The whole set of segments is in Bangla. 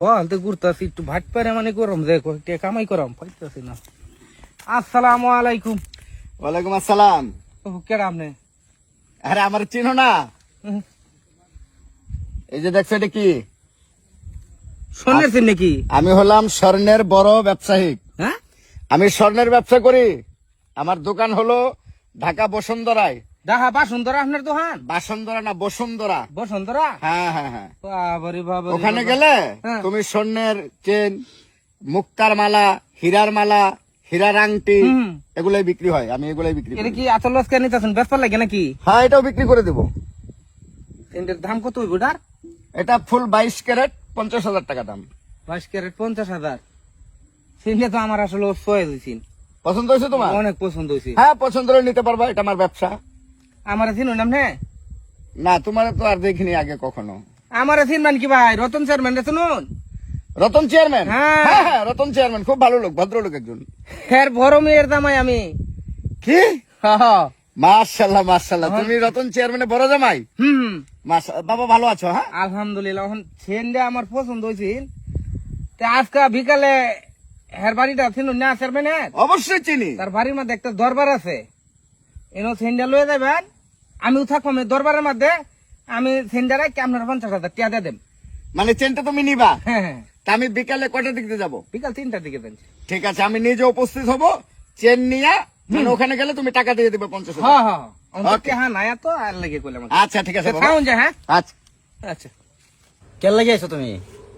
আনতে ঘুরতাছি একটু ভাট পারে মানে গরম যে কয়েকটা কামাই করাম পাইতাছি না। আসসালামু আলাইকুম। ওয়ালাইকুম আসসালাম। কেডা আপনি? আরে আমার চিনো না? এই যে দেখছো এটা কি? শুনেছেন নাকি? আমি হলাম স্বর্ণের বড় ব্যবসায়ী। হ্যাঁ, আমি স্বর্ণের ব্যবসা করি। আমার দোকান হলো ঢাকা বসুন্ধরায়। দেখা বাসন্তরা আপনার দোকান? বাসুন্ধরা না, বসুন্ধরা। বসন্তরা? হ্যাঁ হ্যাঁ হ্যাঁ। বাবারে বাবারে ওখানে বাবা। গেলে হ্যাঁ। তুমি স্বর্ণের চেন, মুক্তার মালা, হীরার মালা, হীরার আংটি হুম। এগুলাই বিক্রি হয়। আমি এগুলাই বিক্রি এটা করি। কি এত লস কেন নিতেছেন? বেসপার লাগে নাকি? হ্যাঁ, এটাও বিক্রি করে দেবো। এটার দাম কত হইব এটার? এটা ফুল 22 ক্যারেট 50,000 টাকা দাম। 22 ক্যারেট 50,000। সিনটা তো আমার আসলে সয়ে দিয়েছেন। পছন্দ হয়েছে তোমার? অনেক পছন্দ হয়েছে। হ্যাঁ, পছন্দ হলে নিতে পারবা। এটা আমার ব্যবসা। আমার চিনুন নামনে? না, তোমার তো আর দেখিনি আগে কখনো। আমার চিনবেন কি ভাই? রতন চেয়ারম্যান শুনুন। রতন চেয়ারম্যান? হ্যাঁ। হ্যাঁ হ্যাঁ, রতন চেয়ারম্যান খুব ভালো লোক, ভদ্রলোক একজন। এর বড় মেয়ের দামাই আমি। কি? হ্যাঁ। মাশাআল্লাহ মাশাআল্লাহ, তুমি রতন চেয়ারম্যানের বড় জামাই। হুম, মাশাআল্লাহ। বাবা ভালো আছো? হ্যাঁ আলহামদুলিল্লাহ। এখন ছেনটা আমার পছন্দ হয়েছিল। তা আজকে বিকালে হের বাড়িটা চিনুন না চেয়ারম্যানের? অবশ্যই চিনি। তার বাড়ির মধ্যে একটা দরবার আছে। এনো সেন্ডা লয়ে যাবেন। আমিও থাকবো দরবারের মধ্যে। আমি সেন্ডারে কি আপনার 50,000 টাকা দিয়ে দেব। মানে চেনটা তুমি নিবা? হ্যাঁ হ্যাঁ, তা আমি বিকালে কয়টার দিকে যাবো? বিকাল 3টার দিকে দেন। ঠিক আছে, আমি নিজে উপস্থিত হব। চেন নিয়ে মানে ওখানে গেলে তুমি টাকা দিয়ে দিবে 50,000। হ্যাঁ হ্যাঁ Okay. হ্যাঁ, নাই তো আর লেগে করলাম। আচ্ছা ঠিক আছে বাবা। খাওন যা। হ্যাঁ আচ্ছা। আচ্ছা কেন লাগে আইছো তুমি?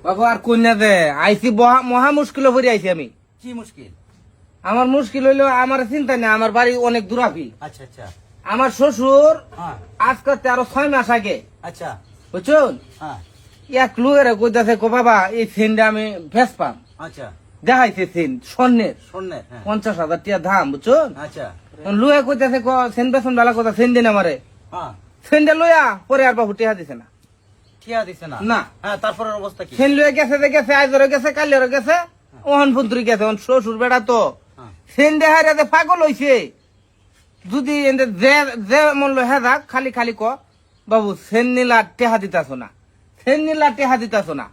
বাবু আর কন্যা দে আইসি মহা মুশকিল ভরে আইসি আমি। কি মুশকিল? আমার মুশকিল হইলো আমার চিন্তা নেই, আমার বাড়ি অনেক দূরাপি। আচ্ছা আচ্ছা। আমার শ্বশুর হ্যাঁ আজকে 6 মাস আগে, আচ্ছা। বুঝছেন, হ্যাঁ এক লোকের কইতাছে কো বাবা এই সেনটা আমি ভেস পাম। আচ্ছা। দেখাইছে সেন স্বর্ণের স্বর্ণের? হ্যাঁ 50,000 টাকা দাম, বুঝছেন। আচ্ছা। লুয়া কইতাছে সেন বেসন বেলা কথা সেন দিন আমারে। হ্যাঁ সেনটা লইয়া পরে আর বাবু টিহা দিছে না। ঠিয়া দিছে না? না। হ্যাঁ, তারপরের অবস্থা কি? সেন লইয়া গেছে গেছে, আজরও গেছে, কালিয়ারও গেছে, ওহন পুন্ত্রি গেছে। ওহন শ্বশুর বেড়া তো হ্যাঁ সেন দেখাই রাতে পাগল হইছে। যদি এনতে যে মূল্য হেদাক খালি খালি ক বাবু সেন নিলা টেহা দিতাছ না, সেন নিলা টেহা দিতাছ না।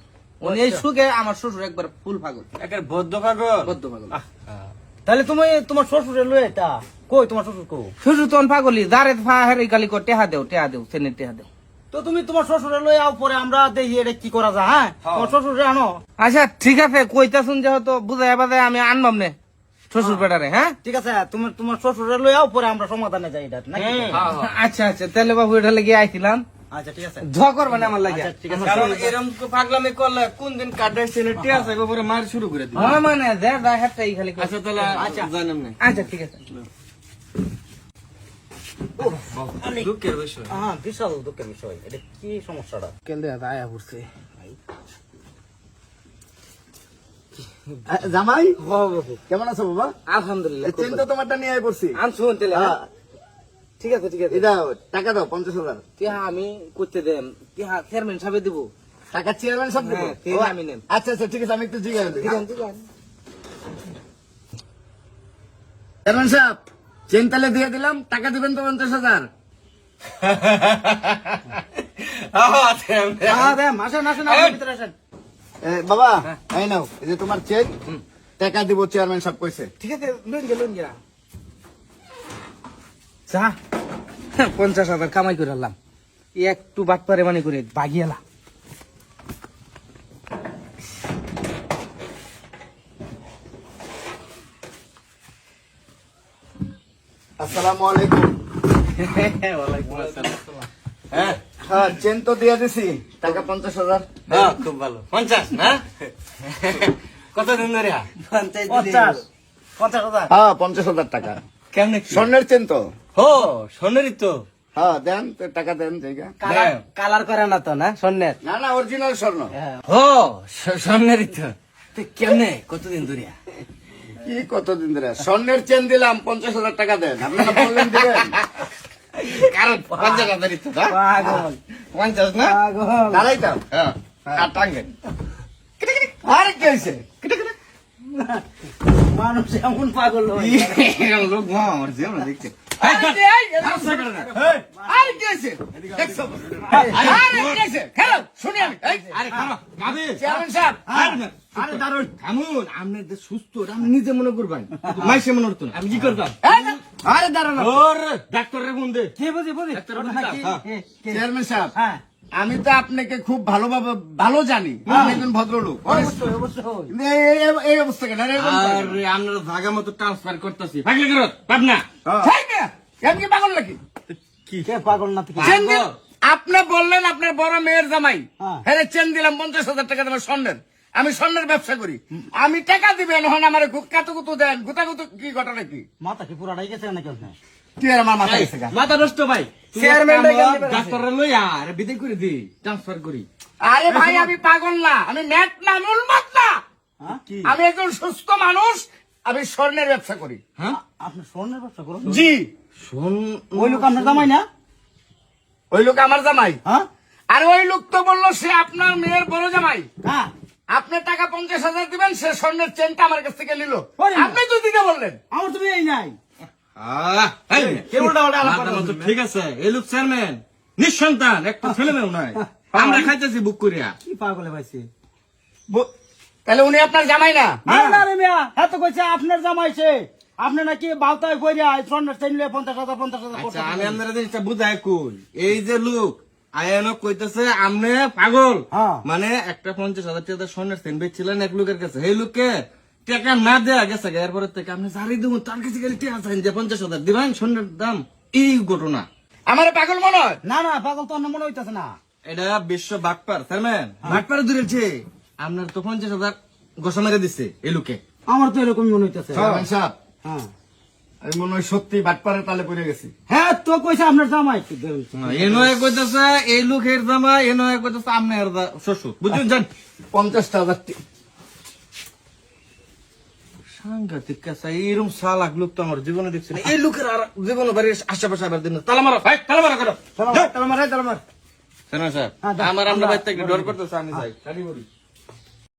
উনি এই সুখে আমার শ্বশুর একবার ফুল পাগল, একের বদ্ধ পাগল। বদ্ধ পাগল। তাহলে তুমি তোমার শ্বশুরের লয়ে এটা কই? তোমার শ্বশুর কো? শ্বশুর তখন পাগলি যারে হেরে গালি কর টেহা দেও সেনের টেহা দেও। তো তুমি তোমার শ্বশুরের লয়ে আও, পরে আমরা দেখি এটা কি করা যায়। হ্যাঁ তোমার শ্বশুরে আনো। আচ্ছা ঠিক আছে, কইতাছুন যেহেতু বুঝাই বাজায় আমি আনবাম নে শ্বশুর বেটারে। হ্যাঁ ঠিক আছে, তুমি তোমার শ্বশুরের লয়ে আও, পরে আমরা সমাধানে যাই এটা নাকি? আচ্ছা আচ্ছা, তাহলে বাবু এটা লেগে আইছিলাম। আচ্ছা ঠিক আছে। ঝ করবে না আমার লাগে। আচ্ছা, ঠিক আছে। কারণ এরকম পাগলামি করলে কোন দিন কাটাই সেনের টেহা চাইবো পরে মার শুরু করে দিই। হ্যাঁ মানে যা যা হেটাই খালি। আচ্ছা তাহলে আচ্ছা। জানেন না। আচ্ছা ঠিক আছে। দুঃখের বিষয়। হ্যাঁ, বিশাল দুঃখের বিষয়। এটা কি সমস্যাটা? কেন দেখা আয়া পড়ছে জামাই বাবু। কেমন আছো বাবা? আলহামদুলিল্লাহ। চেন তো তোমারটা নিয়ে আই পড়ছি। আনছুন তাহলে। হ্যাঁ, ঠিক আছে ঠিক আছে। এই দাও টাকা দাও 50,000 টিহা আমি করতে দেন, টিহা চেয়ারম্যান সাহেব দিব। টাকা। চেয়ারম্যান সব দেবো? হ্যাঁ, চেন আমি নেব। আচ্ছা আচ্ছা ঠিক আছে, আমি একটু জিজ্ঞাসা করি। দিগান দিগান। চেয়ারম্যান সাহেব, চেন তাহলে দিয়ে দিলাম, টাকা দিবেন তো 50,000? হ্যাঁ দেন, আসেন আসেন, আপনি ভিতরে আসেন। বাবা এই নাও, এই যে তোমার চেক, টাকা দিব চেয়ারম্যান সাহেব কইছে। ঠিক আছে, লুন গেলা যা 50,000 কামাই করে আনলাম। একটু বাট পারে মানে করে বাগিয়ালা। আসসালামু আলাইকুম। হ্যাঁ হ্যাঁ, চেন তো দিয়ে দিছি, টাকা 50,000। হ্যাঁ, খুব ভালো। 50 না? কতদিন ধরে? 50 50,000। হ্যাঁ 50,000 টাকা। কেমনে? স্বর্ণের চেন তো? হো, স্বর্ণেরই তো। হ্যাঁ দেন তো, টাকা দেন জায়গা। কালার করে না তো না স্বর্ণের? না না, অরিজিনাল স্বর্ণ। হো, স্বর্ণেরই তো। তো কেমনে কতদিন ধরে? কি কতদিন ধরে স্বর্ণের চেন দিলাম, 50,000 টাকা দেন। আপনারা বললেন দিবেন, কারণ 50,000ই তো। পাগল 50 না? পাগল। দাঁড়াইতাম। হ্যাঁ, আর টাঙ্গেন। আরে কি হয়েছে? মানুষ এমন পাগল হয়। লোক আমার যেমন দেখছে আরে কি এই? আরে কি হয়েছে? দেখছো? আরে কি হয়েছে? খেলো, শুনি আমি। এই, আরে খারাপ গাবে চেয়ারম্যান সাহেব, আরে দারুন থামুন আপনি যে সুস্থ এটা আপনি নিজে মনে করবেন মাইসে মনে করতো না আমি কি করতাম এই না, আরে দারুন ওর ডাক্তারের ফোন দে কি বুঝি বুঝি চেয়ারম্যান সাহেব হ্যাঁ আমি তো আপনাকে খুব ভালো জানি আপনি একজন ভদ্রলোক অবশ্যই অবশ্যই কিন্তু এই অবস্থা কেন এরকম কেন? আরে আপনারা জায়গা মতো ট্রান্সফার করতেছি পাগলি করত পাবনা ঠিক না? এমনি পাগল নাকি? কে পাগল না থেকে চেন দিল। আপনি বললেন আপনার বড় মেয়ের জামাই, হ্যাঁ। হ্যাঁ চেন দিলাম 50,000 টাকা তোমার স্বর্ণের। আমি স্বর্ণের ব্যবসা করি, আমি টাকা দিবেন হন আমার কাতুকুতু দেন, গুতাগুতু কি ঘটনা কি? মাথা কি পুরাটাই গেছে নাকি আপনার কি আর আমার মাথায় গেছে গা? মাথা নষ্ট ভাই চেয়ারম্যান রে কেন দিবেন? ডাক্তারের লইয়া আরে বিদায় করে দি ট্রান্সফার করি আরে ভাই আমি পাগল না, আমি নেট না, উন্মাদ না, হ্যাঁ কি আমি একজন সুস্থ মানুষ, আমি স্বর্ণের ব্যবসা করি। হ্যাঁ আপনি স্বর্ণের ব্যবসা করুন জি, শোন ওই লোক আপনার জামাই না ওই লোক আমার জামাই। হ্যাঁ আর ওই লোক তো বললো সে আপনার মেয়ের বড় জামাই, হ্যাঁ আপনি টাকা 50,000 দিবেন, সে স্বর্ণের চেনটা আমার কাছ থেকে নিল, ওরে না। আপনি তো দিতে বললেন। আমার তুমি এই নাই কে উল্টা পাল্টা আলাপ করতেছ? ঠিক আছে এই লোক চেয়ারম্যান নিঃসন্তান একটা ছেলে মেয়েও নাই আমরা খাইতেছি বুক করিয়া কি পাগলে পাইছে তাহলে উনি আপনার জামাই না? আরে না রে মিয়া হ্যাঁ তো কইছে আপনার জামাই সে আপনি নাকি বালতায় কইরা স্বর্ণের চেন লিয়ে 50,000 50,000 আচ্ছা আমি আপনারা জিনিসটা বুঝাই কই এই যে লোক আয়ানো কইতেছে আমনে পাগল হ্যাঁ। মানে একটা 50,000 টাকা স্বর্ণের চেন বেচছিলেন এক লোকের কাছে এই লোককে টাকা না দেয়া গেছে এরপরে থেকে আপনি জারি দেবো তার কাছে গেলে টাকা চাইন যে 50,000 দিবেন স্বর্ণের দাম এই ঘটনা আমার পাগল মনে হয়? না না পাগল তো অন্য মনে হইতাছে না এটা বিশ্ব বাটপার চেয়ারম্যান বাটপার দূরেছে আপনার তো 50,000 ঘোষণা মেরে দিচ্ছে এই লোকে আমার তো এরকম মনে হইতাছে চেয়ারম্যান সাহেব হ্যাঁ আমি মনে হয় সত্যি বাটপাড়ের তালে পড়ে গেছি হ্যাঁ তো কইছে আপনার জামাই কি দেন এ নয় কইতেছে এই লোকের জামা এ নয় কইতেছে আপনার শ্বশুর বুঝছেন জান 50,000 সাংঘাতিক কাছে এইরকম শালাক লোক তো আমার জীবনে দেখছি না। এই লোকের আর জীবনে বাড়ির আশেপাশে আবার দিন তালা মারো ভাই তালা মারো করো তালা মার শোনো স্যার হ্যাঁ, দাও। আমার আমরা বাড়িতে ডর করতেছে আমি যাই শাড়ি পরি